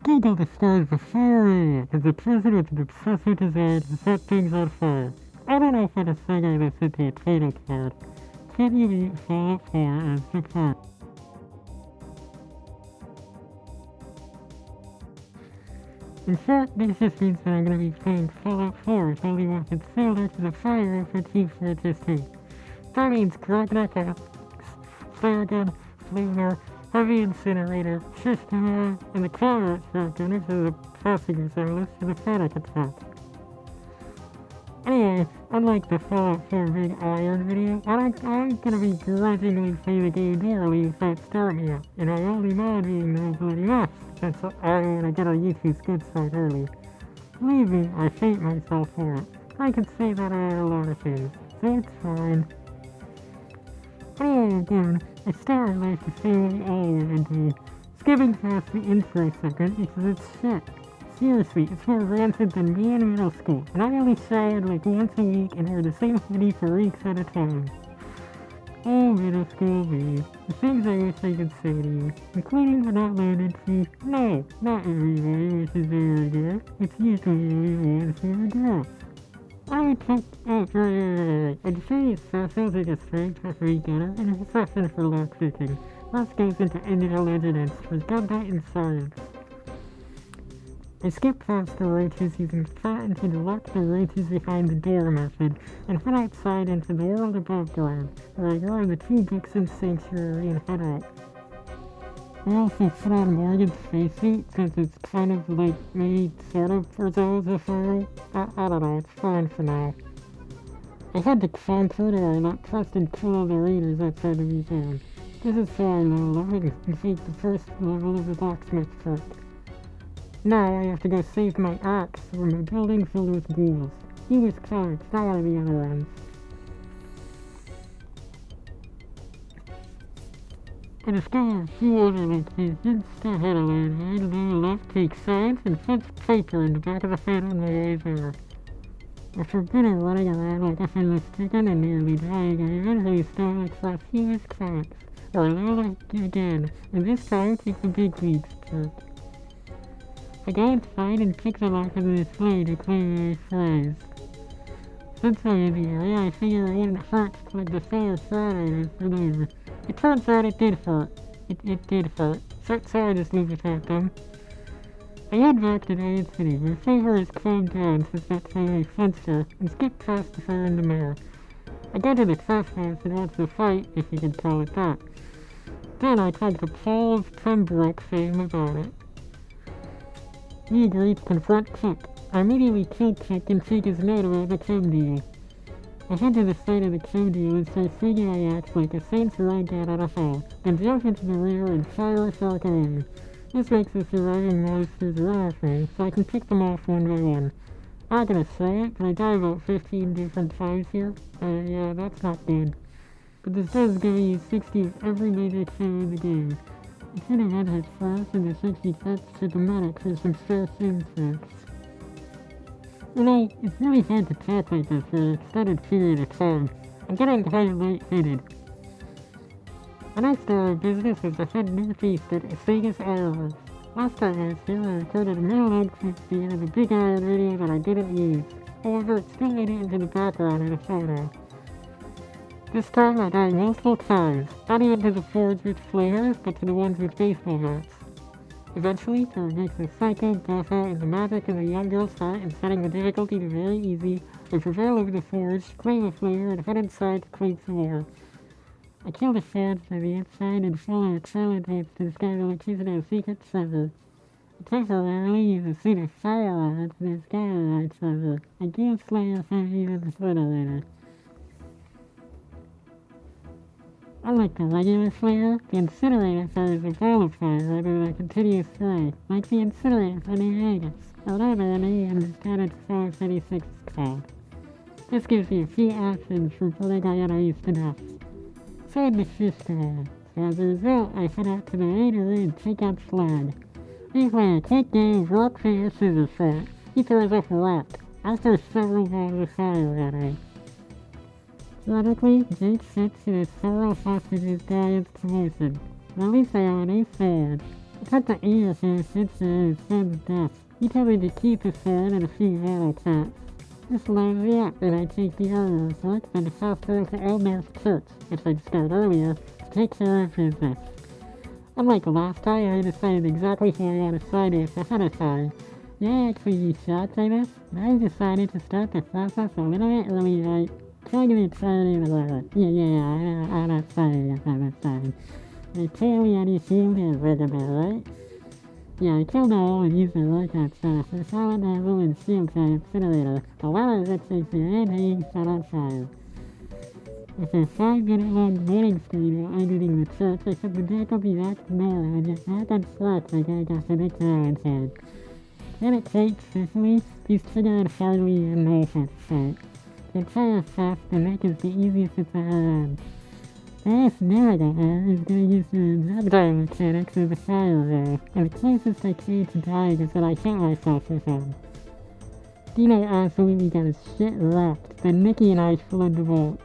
Google describes the fire as a person with an obsessive desire to set things on fire. I don't know if I'd say this into a title card. Can you meet Fallout 4 as the part? In fact, this just means that I'm going to be playing Fallout 4 with only weapons similar to the fire for Chief Registry. That means Grog Knuckles, Flare Gun, Flamer, Heavy Incinerator, System and the Combat Shotgun is the passing resemblance to the Panic Attack. Anyway, unlike the Fallout 4 Big Iron video, I'm gonna be grudgingly play the game daily without starting it, and I only mod being no bloody mess, since I wanna get on YouTube's good side early. Believe me, I hate myself for it. I can say that about a lot of things, so it's fine. Anyway, again, I started life the same way all women do, skipping past the intro second because it's shit. Seriously, it's more rancid than me in middle school, and I only showered like once a week and heard the same hoodie for weeks at a time. Oh, middle school me. The things I wish I could say to you, including but not limited to, no, not everybody wishes they were a girl. It's usually only ones who are girls. I took, a degree sounds like a strength for beginner and a profession for lockpicking. That goes into intelligence, was got that in science. I skipped past the roaches using patent to lock the roaches behind the door method, and head outside into the world above ground, where I grab the 2 books in Sanctuary and head out. I also put on Morgan's spacesuit since it's kind of like maybe sort of resembles a fire. I don't know, it's fine for now. I head to Concord where I let Preston kill all the raiders outside the museum. This is so I level up and complete the first level of the blacksmith perk. Now I have to go save my axe from a building filled with ghouls. He was close, not one of the other ones. I discovered a few other locations, still had a landmine, and left take signs and fenced paper in the back of the head on my way there. After bitter running around like a headless chicken and nearly dying, I eventually stumbled across huge cracks, or low again, and this time take the big leaps perk. I go inside and pick them up in the display to claim my prize. Since I'm in the area, I figure it wouldn't hurt to collect the fair Friday for them. It turns out it did hurt. It did hurt. So I just leave it at them. I head back to Diane City, where favor is calmed down since that time I fenced her, and skip past the fair and the mayor. I go to the craft house and watch the fight, if you can call it that. Then I talk to Paul of Pembroke fame about it. We agree to confront Cook. I immediately kill Cook and take his note about the chem deal. I head to the site of the chem deal and start swinging my axe like a Saints Row cat at a hole, then jump into the rear and fire a shark away. This makes the surviving monsters run off me, so I can pick them off one by one. I'm not gonna say it, but I die about 15 different times here. Yeah, that's not good. But this does give you 60 of every major kill in the game. I should have entered first in the 60 cuts to the medic for some spare sim tricks. You know, it's really hard to talk like this for an extended period of time. I'm getting quite light-headed. The next order of business was to head northeast at Vegas Ironworks. Last time I was here, I recorded a middle-length scene of a big iron radio that I didn't use. However, it still made it into the background in a photo. This time I died multiple times, not even to the forge with flares, but to the ones with baseball bats. Eventually, to remake the psycho, buff out, and the magic in the young girl's heart and setting the difficulty to very easy, I prevail over the forge, claim a flare, and head inside to claim some more. I kill the forge by the inside and follow a trail of tapes to discover the location of a secret server. I temporarily use a suit of firearms to discover that server. I do Slayer 5 in the photo later. Unlike the regular Slayer, the incinerator fires a ball of fire rather than a continuous spray, like the incinerator for New Vegas, or whatever any understanded 436 is called. This gives you a few actions for putting on enemies to death. So in the festival, so as a result, I head out to the raider and take out Slag. We play a quick game of rock, paper, scissors fight. He throws up a rock. I throw several balls of fire at him. Logically, Jake fits in his several hostages Guardian's promotion. At least I own a sword. Cut the ear first, it's his son's death. He told me to keep his sword and a few arrow cats. This lines me up, and I take the arrows, look, and the hospital to Elmer's church, which I discovered earlier, to take care of business. Unlike last time, I decided exactly who I want to sign it ahead of time. Yeah, actually, you shots, I guess. I decided to start the process a little bit early, right? Trying to be excited a little. Yeah, I'm not sorry if I'm excited. I totally understand the regimen, right? Yeah, I killed all and used the workout stuff. I saw it that woman's shield by incinerator. A lot of it takes the ending set on fire. With a 5-minute-long morning stream underneath the church, I said the deck will be back tomorrow and just back on slack like I got the next hour head. Then it takes, simply, these trigger hardly and no offense sight. The entire fast, the neck is the easiest it's ever had. The last narrative is going to use the objective mechanics of the fire arrow, and the closest I came to dying is that I hit myself with them. Dino absolutely got his shit wrecked, then Nicky and I fled the vault.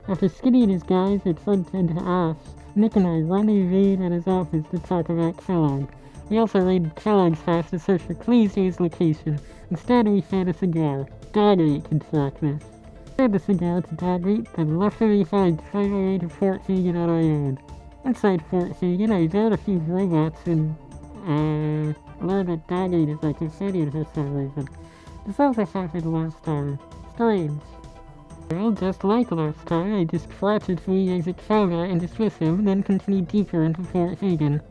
After Skinny and his guys had plugged into Ash, Nick and I rendezvoused at his office to talk about Kellogg. We also raided Kellogg's house to search for Cleese's location. Instead, we found a cigar. Doggery can track this. Fed the cigar to Doggery, then left him behind to find my way to Fort Hagen on our own. Inside Fort Hagen, I built a few robots and, learned that Doggery is my companion for some reason. This also happened last time. Strange. Well, just like last time, I dispatched the exit combat and dismissed him, then continued deeper into Fort Hagen.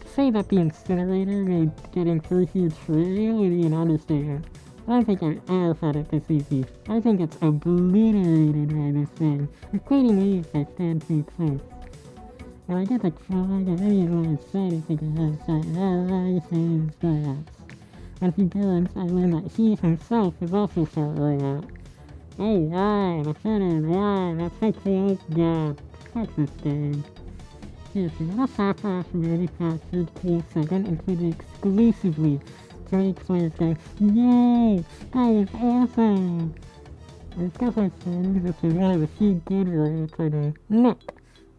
To say that the incinerator made getting through here trivial would be an understatement. I don't think I've ever found it this easy. I think it's obliterated by this thing, including me if I stand too close. When I get the Kellogg, I really want to say anything to him, so I say his robots. When he burns, I learn that he himself is also felt robot. Oh, wow, the fun is wow, that's so close, God. Fuck this game. Seriously, what a half-ass manufactured cool second included exclusively to make players go, yay, that is awesome! And it's got my friends, which is one of the few good robots I know. Nick!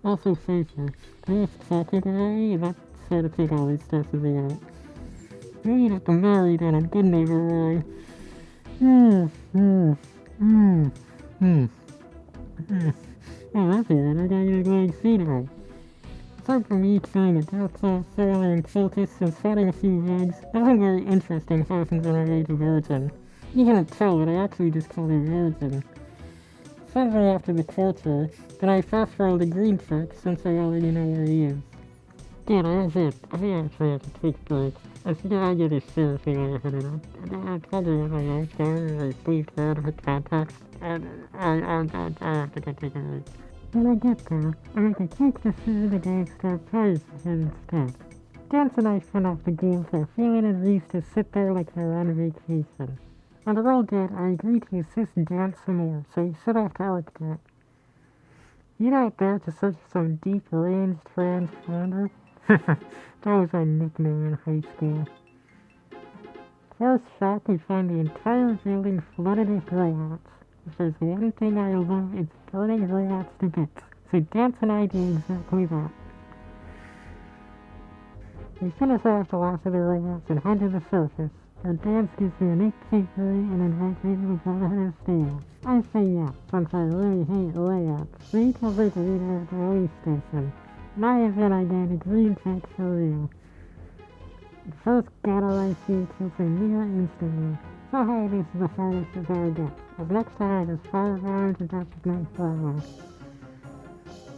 Also Facer. This secretary, and that's how to take all these steps as they out. Maybe not the married and a good neighbor Oh, that's it, I got you going scenery. Aside from me trying to outclass Sailor and Cultists and fighting a few bugs, nothing very interesting happens when I raid a virgin. You can't tell, but I actually just called her virgin. Shortly after the torture, then I fast-forward the green check since I already know where he is. Yeah, that's it. I think actually have to take a break. I think I get a seriously way ahead of it. I'm probably on my own phone, I sleep down with context, and I have to take a break. When I get there, I make a quick decision to go start Pyro instead. Dance and I spun off the game for feeling at least to sit there like we're on vacation. On the roll dead, I agreed to assist Dance some more, so he set off to Electric. You're not there to search for some deep-range transponder? That was my nickname in high school. First shot, we find the entire building flooded with robots. If there's one thing I love, it's burning robots to bits. So Dance and I do exactly that. We finish off the last of the robots and head to the surface, where Dance gives me a new takeaway and invites me to the Brotherhood of Steel. I say yes, since I really hate layups. We can break a reader at the police station. My event I get a green check for real. First battle I see kills me near instantly. Somehow this is the hardest as I get, as next time I just fire around to death with my flower.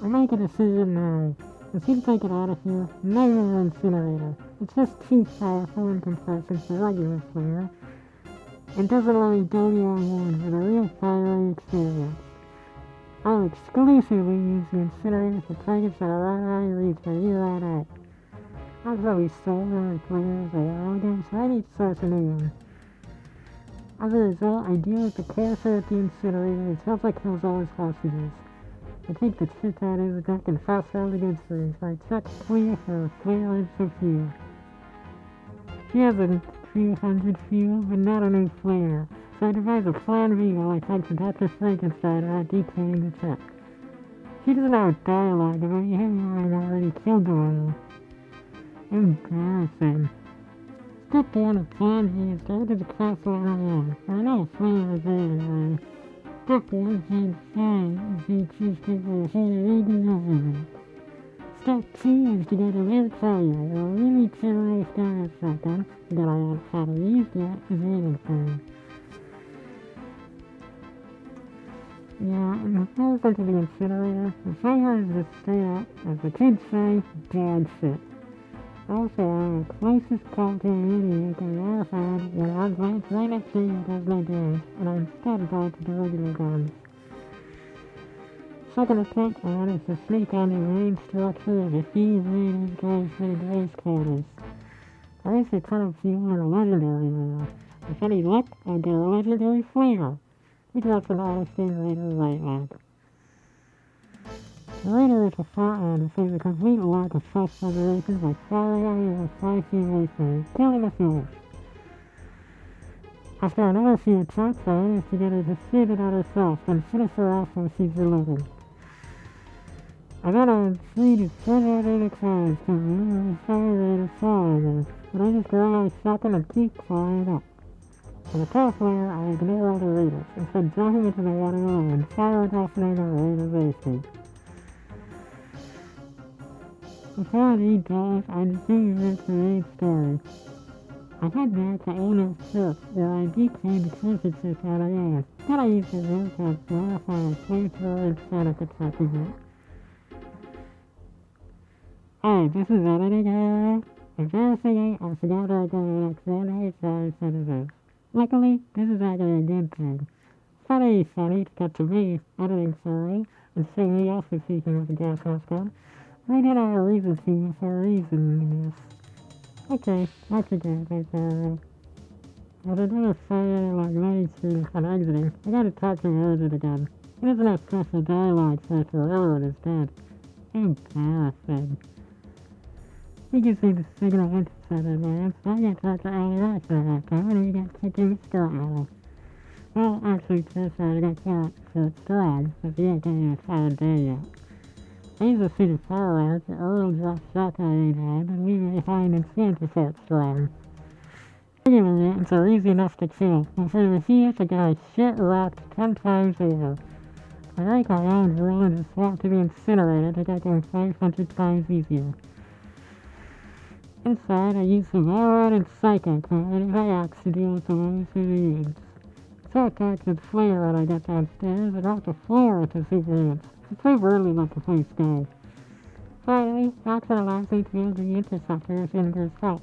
I make a decision now. As soon as I get out of here, no more incinerator. It's just too powerful in comparison to regular flare. It doesn't let me go me on one with a real fiery experience. I'll exclusively use the incinerator for targets that are out of my reach from here on out. I've already stolen my players a while ago, so I need to source a new one. As a result, I deal with the character at the incinerator and helps I kills all his hostages. I take the shit out of the deck and fast around the good things. I check clear for a flare and some fuel. She has a few hundred fuel, but not a new flare. So I devise a plan B while I talk to Dr. Frankenstein about detailing the check. She doesn't have dialogue about you having already killed the one. Embarrassing. Step 1 of plan is go to the castle around. I know fire is anyway. Step 1 is fine. If you choose to go home, Step 2 is to go to their fire. A really terrorist guy or something that I don't know how to use yet is anything. Yeah, and before I go to the incinerator, the fire is just straight up, as the kids say, bad shit. Also, I'm the closest call to an idiot I ever had when I glanced right up to you as my dad, and I instead died to the regular guns. Second attempt I managed to sneak on the main structure of a few raiders guys for the base quarters. I also kind of see one a legendary rare. With any luck, I get a legendary flavor. He drops an auto-sting raider right leg. The raider is a fat one to show the complete lack of self-preservation by firing over a 5-feet away from me, killing us all. After another few attacks, I managed to get her to shoot it at herself, then finish her off when she's reloaded. I got on 3 to 7 other times to remember the fire raider following her, but I just grab my shotgun and keep firing up. On the top layer, I ignore all the raiders, instead jumping into the water alone and firing off another raider basic. Before I read those, I just do the main story. I head back to Owner's Church, where I decode the crucifix out of there. Then I use the roadcast to modify a flamethrower instead of attacking it. Hey, this is editing error. Embarrassingly, I forgot to go the next 185 sentences. Luckily, this is actually a good thing. Funny to cut to me, editing sorry, and so me also speaking with the gas mask on. We didn't have a reason to for a reason in this. Okay, that's a good thing. But I do a fire like money stream on exiting. I gotta talk to Virgin again. There's no special dialogue for everyone is dead. Embarrassing. He gives me the signal once it's at advance. I get talk to Ellie after that time, and we get kicked in the skirt level. Well, actually, this I got caught, so it's strong, but we ain't getting a solid day yet. I use a suit of fire rounds, the Earl drops shotgun aid and leave it behind and stand to start strong. Regular mutants are easy enough to kill, and for the here, the guy shit-wrapped 10 times over. I like my own drill and just want to be incinerated to get them 500 times easier. Inside, I use the Valorant and Psycho code and Axe to deal with the wounds of the mutants. So attacks with flare when I get downstairs and off the floor with the super mutants. It's so rarely let the place go. Finally, Axe allows me to use the interceptor with Inger's help.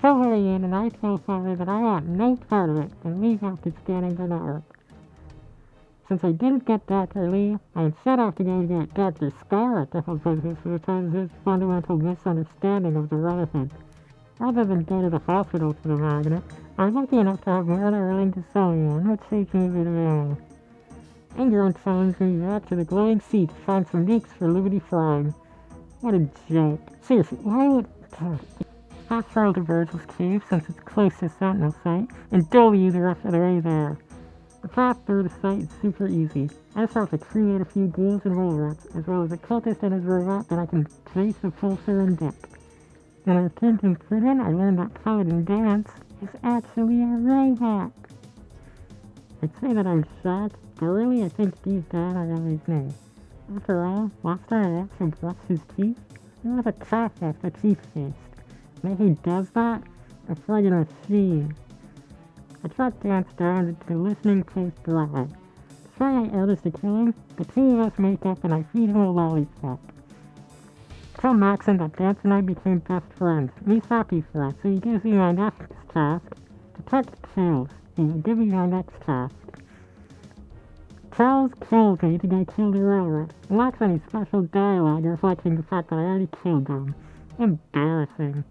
Tell her in and I tell Father that I want no part of it and leave after scanning the network. Since I didn't get Dr. Lee, I had set out to go get Dr. Scar at the whole business because of his fundamental misunderstanding of the Brotherhood. Rather than go to the hospital for the magnet, I was lucky enough to have Murder willing to sell me one, which saves me a bit of ammo. Inger phones me back to the glowing sea to find some nukes for Liberty Flying. What a joke. Seriously, why would... Fast travel to Virgil's Cave since it's close to Sentinel site, and W the rest of the way there. The path through the site is super easy. I just have to create a few ghouls and robots, as well as a cultist and his robot that I can trace the pulsar and dip. When I returned to prison, I learned that Paladin Dance is actually a robot. I'd say that I'm shocked, but really I think deep down I always knew. After all, last time I actually brushed his teeth, he was a cough off the toothpaste. And if he does that, a friggin' machine. I tracked Dance down into the listening post below. Before I orders to kill him, the two of us make up and I feed him a lollipop. Tell Maxon that Dance and I became best friends, and he's happy for that, so he gives me my next task, detect kills, and he'll give me my next task. Charles kills me to go kill the robot, and lacks any special dialogue reflecting the fact that I already killed them. Embarrassing.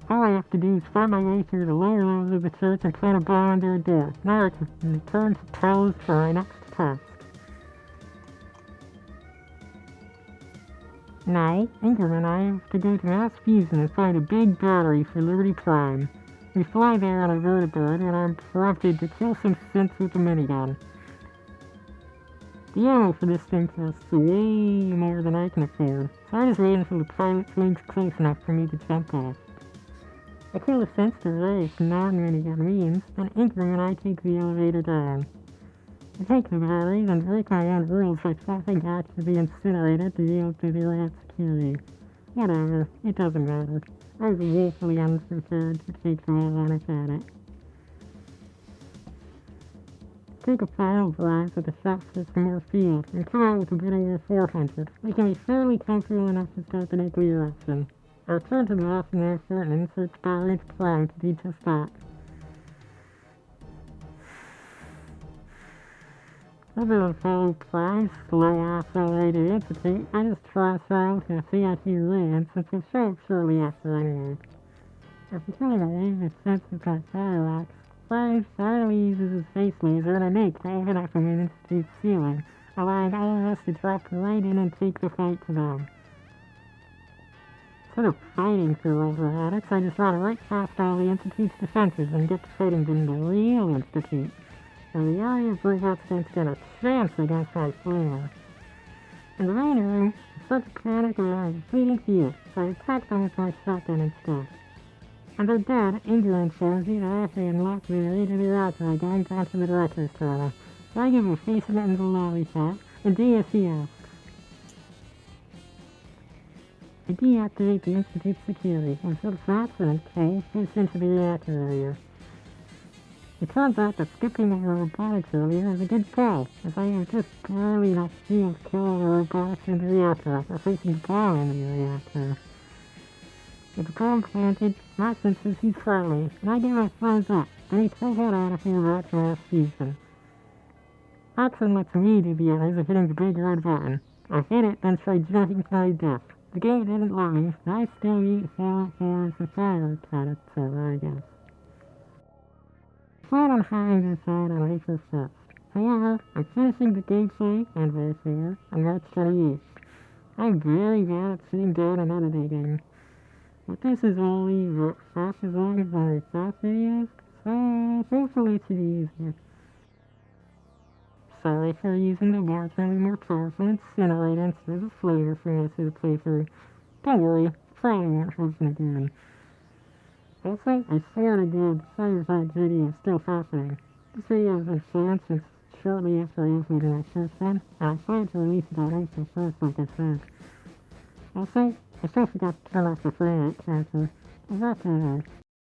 All I have to do is find my way through the lower levels of the church and plant a bomb under a door. Now I can return to Charles for my next task. Now, Ingram and I have to go to Mass Fusion and find a big battery for Liberty Prime. We fly there on a vertibird and I'm prompted to kill some synths with a minigun. The ammo for this thing costs way more than I can afford, so I just waited until the pilot flame's close enough for me to jump off. I kill a sensor array for non-renegade means, and increment I take the elevator down. I take the batteries and break my own rules by swapping back to be incinerated to be able to delay out security. Whatever, it doesn't matter. I was woefully unprepared to take the all on its at it. Take a pile of glass at the shop for more fuel, and come out with a bit over 400. We can be fairly comfortable enough to start the nuclear option. I return to the Boston airport and insert Skyline's plan to do just that. Other than following plans, slow ass already to institute, I just try out to see how she lands since we'll show up shortly after anyway. After killing a wave of sensitive parallax, Flash finally uses his face laser and a nuke to open up from the Institute's ceiling, allowing all of us to drop right in and take the fight to them. Instead of fighting for over addicts, I just run right past all the Institute's defenses and get fighting in the real Institute. And the area of robots don't stand a chance against my flamer. In the main room, such panic around a fleeting field, so I attacked them with my shotgun instead. And they're dead, injured and frenzied after they unlocked the radio reactor by going down to the director's terminal. So I give him a face of it in the lollipop, and DSC asks. I deactivate the Institute's security, and so Watson and Kay fits into the reactor area. It turns out that skipping the robotics earlier is a good call, as I have just barely enough shield to kill the robotics in the reactor after facing the bomb in the reactor. With the bomb planted, Watson says he's friendly, and I give him a thumbs up, and he tells out out of here about last season. Watson lets me do the others of hitting the big red button. I hit it, then tried jumping to my death. The game didn't let me, and I still use Fallout 4 as a fire credit, so I guess. I plan on having this out on April 1st. However, I'm finishing the gameplay and voiceover on March 28th. I'm very bad at sitting down and editing. But this is only half as long as my past videos, so hopefully it should be easier. Sorry for using the marginally more powerful incinerator instead of flavor for most of the playthrough. Don't worry, probably won't happen again. Also, I swear to God, the Cyberpunk video is still happening. This video has been planned since shortly after I uploaded my first one, and I plan to release it on April 1st like I said. Also, I still forgot to turn off the frame rate character. Is that